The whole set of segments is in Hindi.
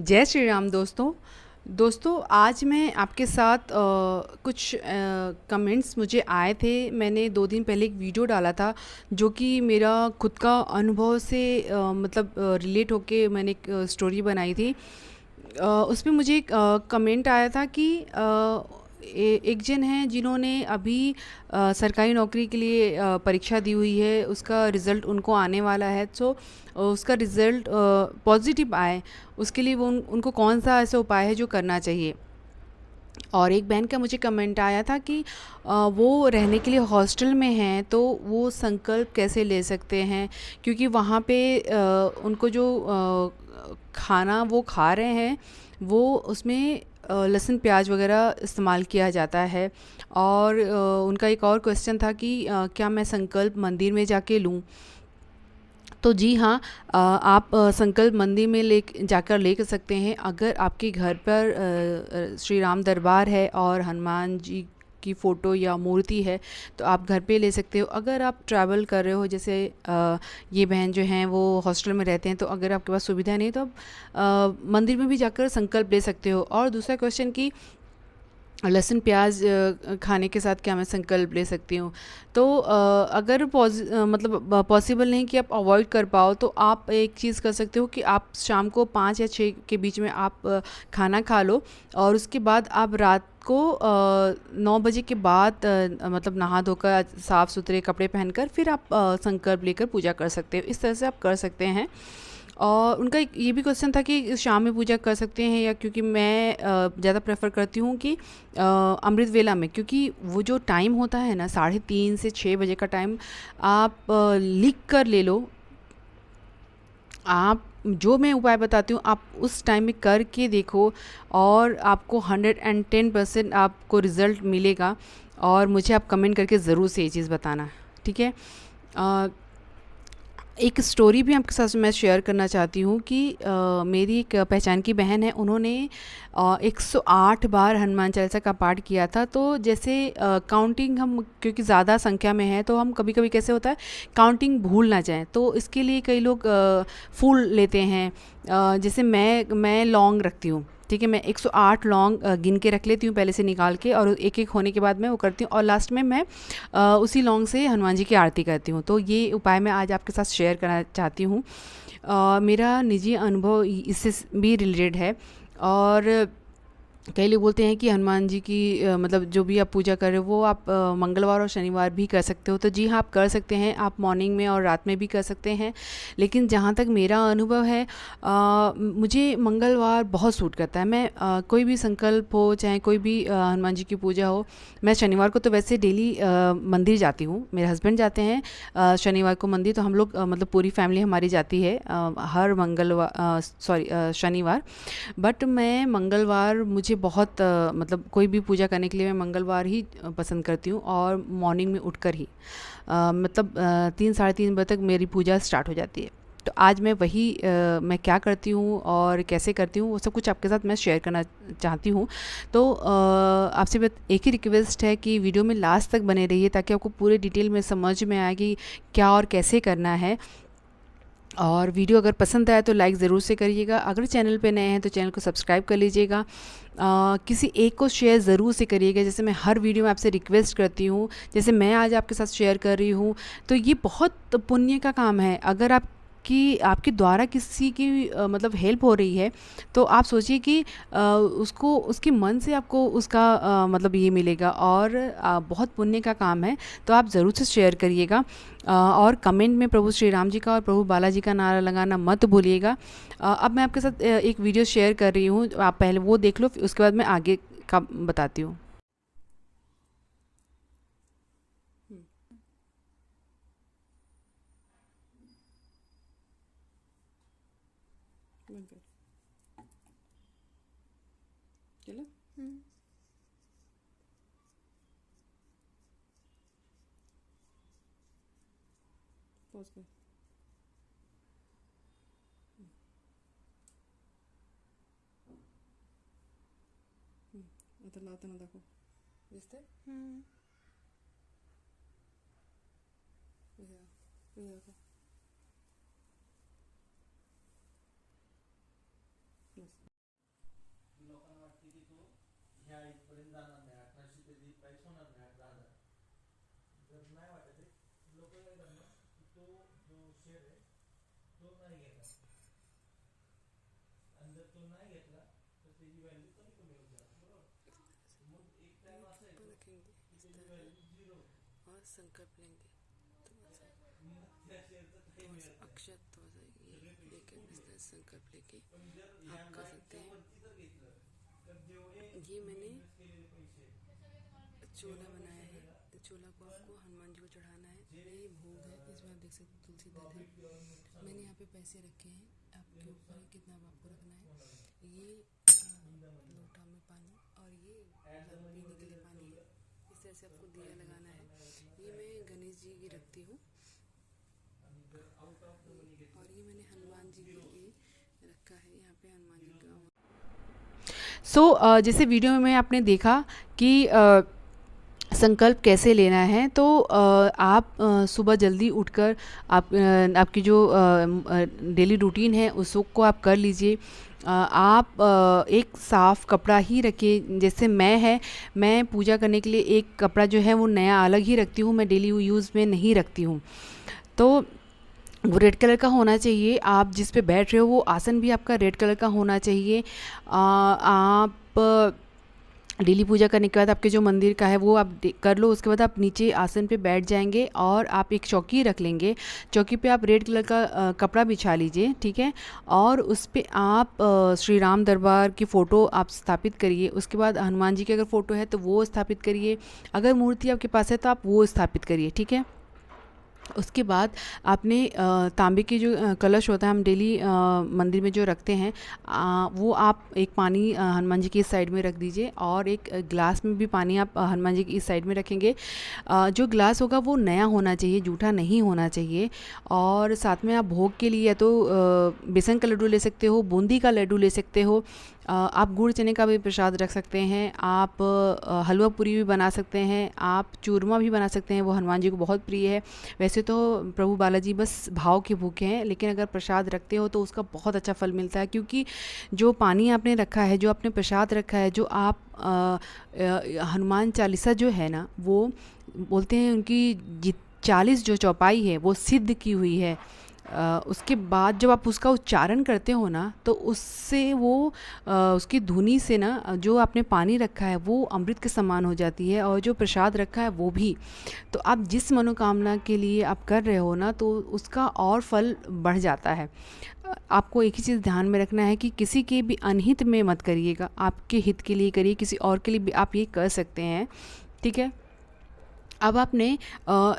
जय श्री राम दोस्तों। आज मैं आपके साथ कुछ कमेंट्स मुझे आए थे। मैंने 2 दिन पहले एक वीडियो डाला था जो कि मेरा खुद का अनुभव से मतलब रिलेट होके मैंने एक स्टोरी बनाई थी। उसमें मुझे एक कमेंट आया था कि एक जन हैं जिन्होंने अभी सरकारी नौकरी के लिए परीक्षा दी हुई है, उसका रिज़ल्ट उनको आने वाला है। सो उसका रिज़ल्ट पॉजिटिव आए, उसके लिए वो उनको कौन सा ऐसा उपाय है जो करना चाहिए। और एक बहन का मुझे कमेंट आया था कि वो रहने के लिए हॉस्टल में हैं, तो वो संकल्प कैसे ले सकते हैं, क्योंकि वहाँ पे उनको जो खाना वो खा रहे हैं वो उसमें लहसुन प्याज वगैरह इस्तेमाल किया जाता है। और उनका एक और क्वेश्चन था कि क्या मैं संकल्प मंदिर में जाके लूँ। तो जी हाँ, आप संकल्प मंदिर में ले जाकर ले सकते हैं। अगर आपके घर पर श्री राम दरबार है और हनुमान जी की फ़ोटो या मूर्ति है तो आप घर पे ले सकते हो। अगर आप ट्रैवल कर रहे हो, जैसे ये बहन जो हैं वो हॉस्टल में रहते हैं, तो अगर आपके पास सुविधा नहीं तो आप मंदिर में भी जाकर संकल्प ले सकते हो। और दूसरा क्वेश्चन कि लहसुन प्याज खाने के साथ क्या मैं संकल्प ले सकती हूँ। तो अगर मतलब पॉसिबल नहीं कि आप अवॉइड कर पाओ, तो आप एक चीज़ कर सकते हो कि आप शाम को 5 या 6 के बीच में आप खाना खा लो, और उसके बाद आप रात को 9 बजे के बाद मतलब नहा धोकर साफ़ सुथरे कपड़े पहनकर फिर आप संकल्प लेकर पूजा कर सकते हो। इस तरह से आप कर सकते हैं। और उनका एक ये भी क्वेश्चन था कि शाम में पूजा कर सकते हैं या, क्योंकि मैं ज़्यादा प्रेफर करती हूँ कि अमृत वेला में, क्योंकि वो जो टाइम होता है ना 3:30 से 6 बजे का टाइम, आप लिख कर ले लो। आप जो मैं उपाय बताती हूँ आप उस टाइम में करके देखो, और आपको 110% आपको रिज़ल्ट मिलेगा। और मुझे आप कमेंट करके ज़रूर से ये चीज़ बताना, ठीक है। अ, एक स्टोरी भी आपके साथ मैं शेयर करना चाहती हूँ कि मेरी एक पहचान की बहन है, उन्होंने 108 बार हनुमान चालीसा का पाठ किया था। तो जैसे काउंटिंग हम क्योंकि ज़्यादा संख्या में है तो हम कभी कभी कैसे होता है काउंटिंग भूल ना जाए, तो इसके लिए कई लोग फूल लेते हैं। जैसे मैं लौंग रखती हूँ, ठीक है। मैं 108 लौंग गिन के रख लेती हूँ पहले से निकाल के, और एक एक होने के बाद मैं वो करती हूँ, और लास्ट में मैं उसी लौंग से हनुमान जी की आरती करती हूँ। तो ये उपाय मैं आज आपके साथ शेयर करना चाहती हूँ। मेरा निजी अनुभव इससे भी रिलेटेड है। और कई लोग बोलते हैं कि हनुमान जी की मतलब जो भी आप पूजा कर रहे हो वो आप मंगलवार और शनिवार भी कर सकते हो। तो जी हाँ, आप कर सकते हैं, आप मॉर्निंग में और रात में भी कर सकते हैं। लेकिन जहाँ तक मेरा अनुभव है, मुझे मंगलवार बहुत सूट करता है। मैं कोई भी संकल्प हो, चाहे कोई भी हनुमान जी की पूजा हो, मैं शनिवार को तो वैसे डेली मंदिर जाती हूँ। मेरे हस्बैंड जाते हैं शनिवार को मंदिर, तो हम लोग मतलब पूरी फैमिली हमारी जाती है हर मंगलवार, सॉरी, शनिवार। बट मैं मंगलवार मुझे बहुत मतलब कोई भी पूजा करने के लिए मैं मंगलवार ही पसंद करती हूँ, और मॉर्निंग में उठकर ही मतलब 3 साढ़े 3 बजे तक मेरी पूजा स्टार्ट हो जाती है। तो आज मैं वही मैं क्या करती हूँ और कैसे करती हूँ वो सब कुछ आपके साथ मैं शेयर करना चाहती हूँ। तो आपसे बस एक ही रिक्वेस्ट है कि वीडियो में लास्ट तक बने रहिए, ताकि आपको पूरे डिटेल में समझ में आए कि क्या और कैसे करना है। और वीडियो अगर पसंद आया तो लाइक ज़रूर से करिएगा। अगर चैनल पे नए हैं तो चैनल को सब्सक्राइब कर लीजिएगा। किसी एक को शेयर ज़रूर से करिएगा, जैसे मैं हर वीडियो में आपसे रिक्वेस्ट करती हूँ, जैसे मैं आज आपके साथ शेयर कर रही हूँ। तो ये बहुत पुण्य का काम है। अगर आप कि आपके द्वारा किसी की मतलब हेल्प हो रही है, तो आप सोचिए कि उसको उसके मन से आपको उसका मतलब ये मिलेगा, और बहुत पुण्य का काम है। तो आप ज़रूर से शेयर करिएगा। और कमेंट में प्रभु श्री राम जी का और प्रभु बालाजी का नारा लगाना मत भूलिएगा। अब मैं आपके साथ एक वीडियो शेयर कर रही हूँ, आप पहले वो देख लो, फिर उसके बाद मैं आगे का बताती हूँ। चलो, पॉज कर। आता लावताना दाखव, दिसतंय? इथे दाखव. बस. और संकल्प लेंगे अक्षत लेकर संकल्प लेके आप कर सकते हैं। ये मैंने चोला बनाया है, चोला को आपको हनुमान जी को चढ़ाना है। ये भोग है, इसमें आप देख सकते तुलसी दल है। मैंने यहाँ पे पैसे रखे हैं, आपके ऊपर है कितना आपको रखना है। ये लोटा में पानी और ये पीने के लिए पानी है। इस तरह से आपको दिया लगाना है। ये मैं गणेश जी की रखती हूँ और ये मैंने हनुमान जी के लिए रखा है। यहाँ पे हनुमान जी का जैसे वीडियो में आपने देखा कि संकल्प कैसे लेना है। तो आप सुबह जल्दी उठकर आपकी जो डेली रूटीन है उसको आप कर लीजिए। आप एक साफ़ कपड़ा ही रखिए। जैसे मैं पूजा करने के लिए एक कपड़ा जो है वो नया अलग ही रखती हूँ, मैं डेली यूज़ में नहीं रखती हूँ। तो वो रेड कलर का होना चाहिए। आप जिस पे बैठ रहे हो वो आसन भी आपका रेड कलर का होना चाहिए। आप डेली पूजा करने के बाद आपके जो मंदिर का है वो आप कर लो। उसके बाद आप नीचे आसन पे बैठ जाएंगे और आप एक चौकी रख लेंगे। चौकी पे आप रेड कलर का कपड़ा बिछा लीजिए, ठीक है। और उस पे आप श्री राम दरबार की फ़ोटो आप स्थापित करिए। उसके बाद हनुमान जी की अगर फ़ोटो है तो वो स्थापित करिए। अगर मूर्ति आपके पास है तो आप वो स्थापित करिए, ठीक है। उसके बाद आपने तांबे की जो कलश होता है हम डेली मंदिर में जो रखते हैं, वो आप एक पानी हनुमान जी की इस साइड में रख दीजिए और एक गिलास में भी पानी आप हनुमान जी की इस साइड में रखेंगे। जो गिलास होगा वो नया होना चाहिए, जूठा नहीं होना चाहिए। और साथ में आप भोग के लिए या तो बेसन का लड्डू ले सकते हो, बूंदी का लड्डू ले सकते हो, आप गुड़ चने का भी प्रसाद रख सकते हैं, आप हलवा पूरी भी बना सकते हैं, आप चूरमा भी बना सकते हैं, वो हनुमान जी को बहुत प्रिय है। वैसे तो प्रभु बालाजी बस भाव के भूखे हैं, लेकिन अगर प्रसाद रखते हो तो उसका बहुत अच्छा फल मिलता है। क्योंकि जो पानी आपने रखा है, जो आपने प्रसाद रखा है, जो आप हनुमान चालीसा जो है ना, वो बोलते हैं उनकी 40 जो चौपाई है वो सिद्ध की हुई है। उसके बाद जब आप उसका उच्चारण करते हो ना, तो उससे वो उसकी धुनी से ना जो आपने पानी रखा है वो अमृत के समान हो जाती है, और जो प्रसाद रखा है वो भी। तो आप जिस मनोकामना के लिए आप कर रहे हो ना, तो उसका और फल बढ़ जाता है। आपको एक ही चीज़ ध्यान में रखना है कि किसी के भी अनहित में मत करिएगा, आपके हित के लिए करिए। किसी और के लिए भी आप ये कर सकते हैं, ठीक है। अब आपने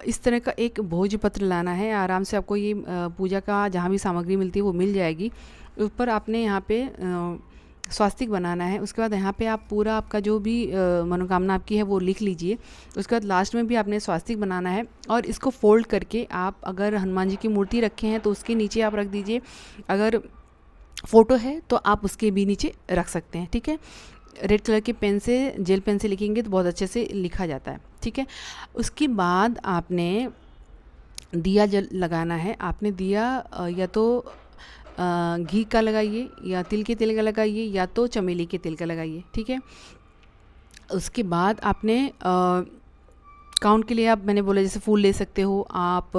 इस तरह का एक भोजपत्र लाना है। आराम से आपको ये पूजा का जहाँ भी सामग्री मिलती है वो मिल जाएगी। ऊपर आपने यहाँ पे स्वास्तिक बनाना है। उसके बाद यहाँ पे आप पूरा आपका जो भी मनोकामना आपकी है वो लिख लीजिए। उसके बाद लास्ट में भी आपने स्वास्तिक बनाना है, और इसको फोल्ड करके आप अगर हनुमान जी की मूर्ति रखे हैं तो उसके नीचे आप रख दीजिए। अगर फ़ोटो है तो आप उसके भी नीचे रख सकते हैं, ठीक है। रेड कलर के पेन से, जेल पेन से लिखेंगे तो बहुत अच्छे से लिखा जाता है, ठीक है। उसके बाद आपने दिया जल लगाना है। आपने दिया या तो घी का लगाइए, या तिल के तेल का लगाइए, या तो चमेली के तेल का लगाइए, ठीक है। उसके बाद आपने काउंट के लिए आप, मैंने बोला जैसे फूल ले सकते हो आप,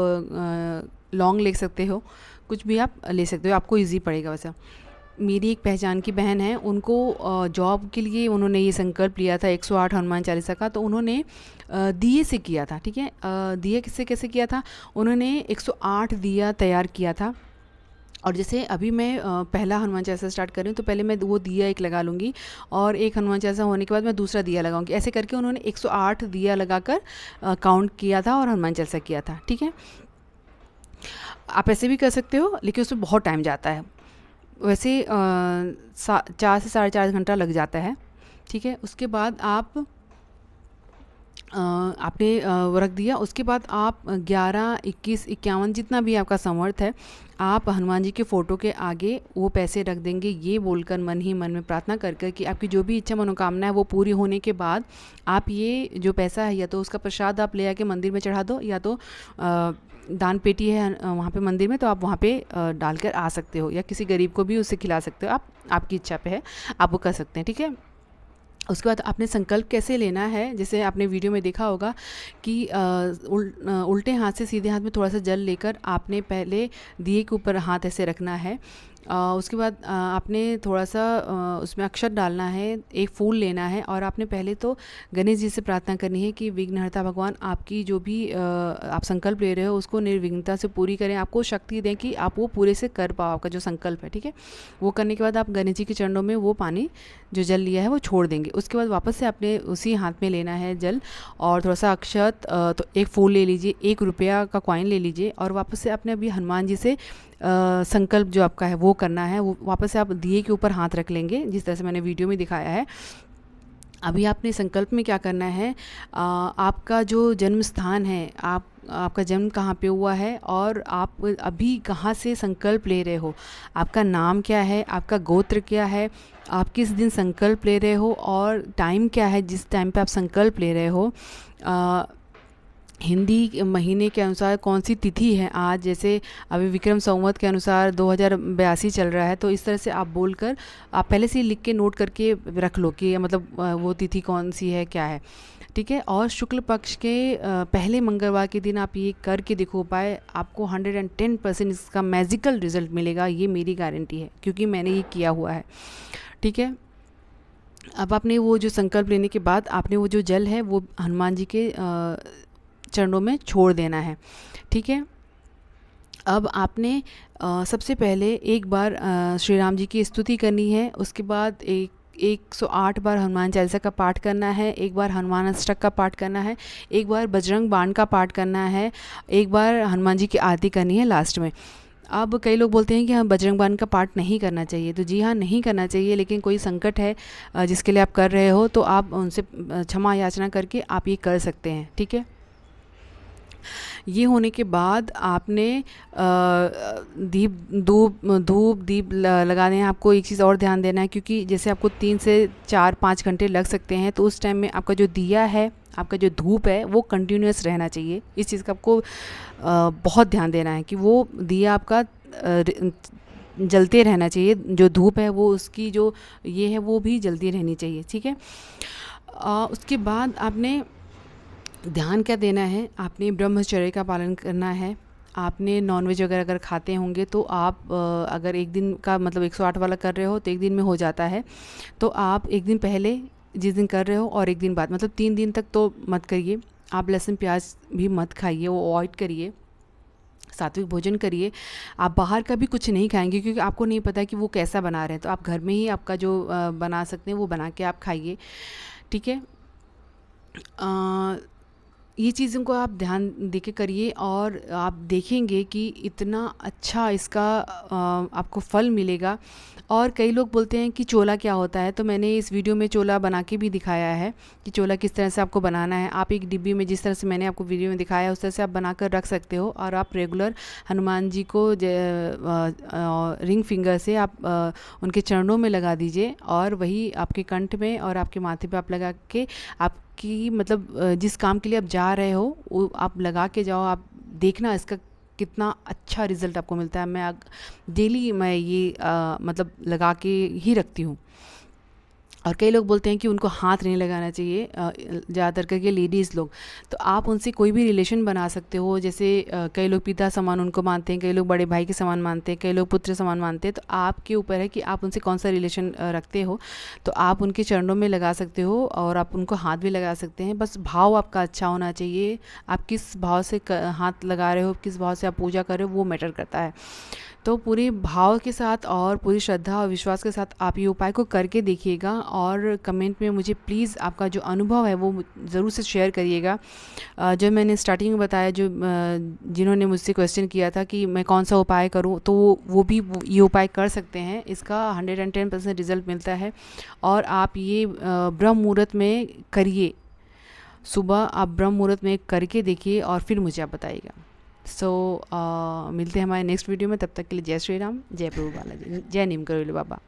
लौंग ले सकते हो, कुछ भी आप ले सकते हो, आपको इजी पड़ेगा वैसा। मेरी एक पहचान की बहन है, उनको जॉब के लिए उन्होंने ये संकल्प लिया था 108 हनुमान चालीसा का, तो उन्होंने दिए से किया था, ठीक है। दिया किससे कैसे किया था, उन्होंने 108 दिया तैयार किया था। और जैसे अभी मैं पहला हनुमान चालीसा स्टार्ट कर रही हूँ, तो पहले मैं वो दिया एक लगा लूँगी, और एक हनुमान चालीसा होने के बाद मैं दूसरा दिया लगाऊंगी। ऐसे करके उन्होंने 108 दिया लगाकर काउंट किया था और हनुमान चालीसा किया था, ठीक है। आप ऐसे भी कर सकते हो, लेकिन उसमें बहुत टाइम जाता है। वैसे 4 से 4.5 घंटा लग जाता है, ठीक है। उसके बाद आप आपने वो रख दिया। उसके बाद आप 11, 21, 51 जितना भी आपका समर्थ है, आप हनुमान जी के फ़ोटो के आगे वो पैसे रख देंगे, ये बोलकर मन ही मन में प्रार्थना कर कर कि आपकी जो भी इच्छा मनोकामना है वो पूरी होने के बाद आप ये जो पैसा है, या तो उसका प्रसाद आप ले आके मंदिर में चढ़ा दो, या तो दान पेटी है वहाँ पे मंदिर में, तो आप वहाँ पे डालकर आ सकते हो, या किसी गरीब को भी उससे खिला सकते हो। आपकी इच्छा पे है, आप वो कर सकते हैं, ठीक है। उसके बाद आपने संकल्प कैसे लेना है, जैसे आपने वीडियो में देखा होगा कि उल्टे हाथ से सीधे हाथ में थोड़ा सा जल लेकर आपने पहले दिए के ऊपर हाथ ऐसे रखना है। उसके बाद आपने थोड़ा सा उसमें अक्षत डालना है, एक फूल लेना है और आपने पहले तो गणेश जी से प्रार्थना करनी है कि विघ्नहर्ता भगवान आपकी जो भी आप संकल्प ले रहे हो उसको निर्विघ्नता से पूरी करें, आपको शक्ति दें कि आप वो पूरे से कर पाओ आपका जो संकल्प है। ठीक है, वो करने के बाद आप गणेश जी के चरणों में वो पानी जो जल लिया है वो छोड़ देंगे। उसके बाद वापस से आपने उसी हाथ में लेना है जल और थोड़ा सा अक्षत, तो एक फूल ले लीजिए, 1 रुपया का कॉइन ले लीजिए और वापस से आपने अभी हनुमान जी से संकल्प जो आपका है वो करना है। वो वापस से आप दिए के ऊपर हाथ रख लेंगे जिस तरह से मैंने वीडियो में दिखाया है। अभी आपने संकल्प में क्या करना है, आपका जो जन्म स्थान है, आपका जन्म कहाँ पे हुआ है और आप अभी कहाँ से संकल्प ले रहे हो, आपका नाम क्या है, आपका गोत्र क्या है, आप किस दिन संकल्प ले रहे हो और टाइम क्या है जिस टाइम पे आप संकल्प ले रहे हो। हिंदी महीने के अनुसार कौन सी तिथि है आज, जैसे अभी विक्रम संवत के अनुसार 2082 चल रहा है, तो इस तरह से आप बोलकर आप पहले से ही लिख के नोट करके रख लो कि मतलब वो तिथि कौन सी है क्या है। ठीक है, और शुक्ल पक्ष के पहले मंगलवार के दिन आप ये करके देखो उपाय, आपको 110% इसका मैजिकल रिजल्ट मिलेगा, ये मेरी गारंटी है क्योंकि मैंने ये किया हुआ है। ठीक है, अब आपने वो जो संकल्प लेने के बाद आपने वो जो जल है वो हनुमान जी के चरणों में छोड़ देना है। ठीक है, अब आपने सबसे पहले एक बार श्री राम जी की स्तुति करनी है, उसके बाद 108 बार हनुमान चालीसा का पाठ करना है, एक बार हनुमान अष्टक का पाठ करना है, एक बार बजरंग बाण का पाठ करना है, एक बार हनुमान जी की आरती करनी है लास्ट में। अब कई लोग बोलते हैं कि हम बजरंग बाण का पाठ नहीं करना चाहिए, तो जी हाँ नहीं करना चाहिए, लेकिन कोई संकट है जिसके लिए आप कर रहे हो तो आप उनसे क्षमा याचना करके आप ये कर सकते हैं। ठीक है, ये होने के बाद आपने धूप दीप लगाने हैं। आपको एक चीज़ और ध्यान देना है, क्योंकि जैसे आपको 3 से 4-5 घंटे लग सकते हैं, तो उस टाइम में आपका जो दिया है, आपका जो धूप है वो कंटिन्यूस रहना चाहिए। इस चीज़ का आपको बहुत ध्यान देना है कि वो दिया आपका जलते रहना चाहिए, जो धूप है वो उसकी जो ये है वो भी जलती रहनी चाहिए। ठीक है, उसके बाद आपने ध्यान क्या देना है, आपने ब्रह्मचर्य का पालन करना है। आपने नॉनवेज वगैरह अगर खाते होंगे तो आप अगर एक दिन का मतलब 108 वाला कर रहे हो तो एक दिन में हो जाता है, तो आप एक दिन पहले जिस दिन कर रहे हो और एक दिन बाद, मतलब 3 दिन तक तो मत करिए। आप लहसुन प्याज भी मत खाइए, वो अवॉइड करिए, सात्विक भोजन करिए। आप बाहर का भी कुछ नहीं खाएंगे क्योंकि आपको नहीं पता कि वो कैसा बना रहे हैं, तो आप घर में ही आपका जो बना सकते हैं वो बना के आप खाइए। ठीक है, ये चीज़ों को आप ध्यान देके करिए और आप देखेंगे कि इतना अच्छा इसका आपको फल मिलेगा। और कई लोग बोलते हैं कि चोला क्या होता है, तो मैंने इस वीडियो में चोला बना के भी दिखाया है कि चोला किस तरह से आपको बनाना है। आप एक डिब्बी में जिस तरह से मैंने आपको वीडियो में दिखाया है उस तरह से आप बनाकर रख सकते हो और आप रेगुलर हनुमान जी को रिंग फिंगर से आप उनके चरणों में लगा दीजिए और वही आपके कंठ में और आपके माथे पे आप लगा के आपकी मतलब जिस काम के लिए आप जा रहे हो वो आप लगा के जाओ। आप देखना इसका कितना अच्छा रिज़ल्ट आपको मिलता है। मैं डेली मैं ये मतलब लगा के ही रखती हूँ। और कई लोग बोलते हैं कि उनको हाथ नहीं लगाना चाहिए, ज़्यादातर करके लेडीज़ लोग, तो आप उनसे कोई भी रिलेशन बना सकते हो। जैसे कई लोग पिता समान उनको मानते हैं, कई लोग बड़े भाई के समान मानते हैं, कई लोग पुत्र समान मानते हैं, तो आपके ऊपर है कि आप उनसे कौन सा रिलेशन रखते हो। तो आप उनके चरणों में लगा सकते हो और आप उनको हाथ भी लगा सकते हैं। बस भाव आपका अच्छा होना चाहिए, आप किस भाव से हाथ लगा रहे हो, किस भाव से आप पूजा कर रहे हो वो मैटर करता है। तो पूरे भाव के साथ और पूरी श्रद्धा और विश्वास के साथ आप ये उपाय को करके देखिएगा और कमेंट में मुझे प्लीज़ आपका जो अनुभव है वो ज़रूर से शेयर करिएगा। जो मैंने स्टार्टिंग में बताया, जो जिन्होंने मुझसे क्वेश्चन किया था कि मैं कौन सा उपाय करूं, तो वो भी ये उपाय कर सकते हैं। इसका 110% रिज़ल्ट मिलता है और आप ये ब्रह्म मुहूर्त में करिए। सुबह आप ब्रह्म मुहूर्त में करके देखिए और फिर मुझे आप बताइएगा। मिलते हैं हमारे नेक्स्ट वीडियो में। तब तक के लिए जय श्री राम, जय प्रभु बालाजी, जय नीम करोली बाबा।